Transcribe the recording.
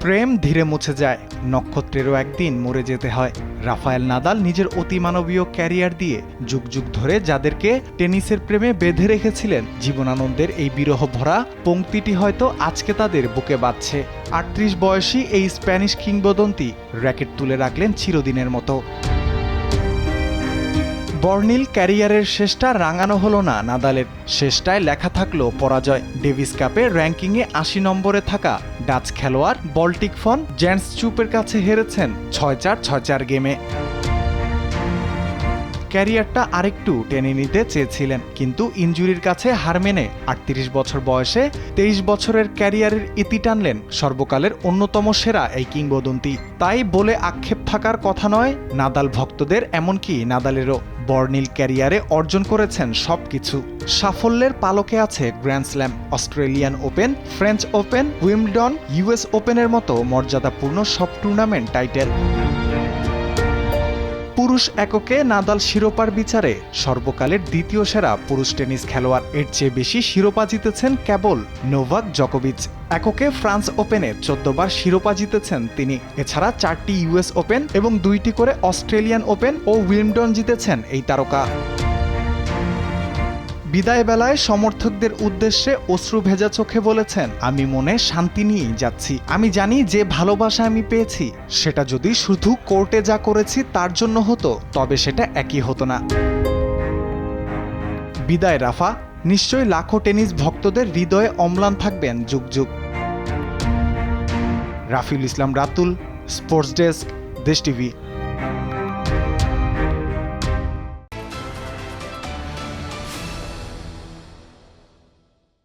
প্রেম ধীরে মুছে যায়, নক্ষত্রেরও একদিন মরে যেতে হয়। রাফায়েল নাদাল নিজের অতিমানবীয় ক্যারিয়ার দিয়ে যুগ যুগ ধরে যাদেরকে টেনিসের প্রেমে বেঁধে রেখেছিলেন, জীবনানন্দের এই বিরহ ভরা পংক্তিটি হয়তো আজকে তাদের বুকে বাজছে। ৩৮ বয়সী এই স্প্যানিশ কিংবদন্তি র্যাকেট তুলে রাখলেন চিরদিনের মতো। বর্ণিল ক্যারিয়ারের শেষটা রাঙানো হলো না নাদালের, শেষটায় লেখা থাকলো পরাজয়। ডেভিস কাপে র্যাঙ্কিংয়ে ৮০ নম্বরে থাকা ডাচ খেলোয়াড় বল্টিক ফন জ্যান্সচুপের কাছে হেরেছেন ৬-৪, ৬-৪ গেমে। ক্যারিয়ারটা আরেকটু টেনে নিতে চেয়েছিলেন, কিন্তু ইনজুরির কাছে হার মেনে ৩৮ বছর বয়সে ২৩ বছরের ক্যারিয়ারের ইতি টানলেন সর্বকালের অন্যতম সেরা এই কিংবদন্তি। তাই বলে আক্ষেপ থাকার কথা নয় নাদাল ভক্তদের, এমনকি নাদালেরও। বর্ণিল ক্যারিয়ারে অর্জন করেছেন সবকিছু। সাফল্যের পালকে আছে grand slam, Australian open, French open, Wimbledon, US ওপেনের মতো মর্যাদাপূর্ণ সব টুর্নামেন্ট টাইটেল। পুরুষ এককে নাদাল শিরোপার বিচারে সর্বকালের দ্বিতীয় সেরা পুরুষ টেনিস খেলোয়াড়। এর চেয়ে বেশি শিরোপা জিতেছেন কেবল নোভাক জকোভিচ। এককে ফ্রান্স ওপেনে ১৪ বার শিরোপা জিতেছেন তিনি। এছাড়া ৪টি ইউএস ওপেন এবং ২টি করে অস্ট্রেলিয়ান ওপেন ও উইম্বলডন জিতেছেন এই তারকা। বিদায় বেলায় সমর্থকদের উদ্দেশ্যে অশ্রু ভেজা চোখে বলেছেন, আমি মনে শান্তি নিয়েই যাচ্ছি। আমি জানি যে ভালোবাসা আমি পেয়েছি সেটা যদি শুধু কোর্টে যা করেছি তার জন্য হতো, তবে সেটা একই হতো না। বিদায় রাফা, নিশ্চয়ই লাখো টেনিস ভক্তদের হৃদয়ে অম্লান থাকবেন যুগ যুগ। রাফিউল ইসলাম রাতুল, স্পোর্টস ডেস্ক, দেশ টিভি।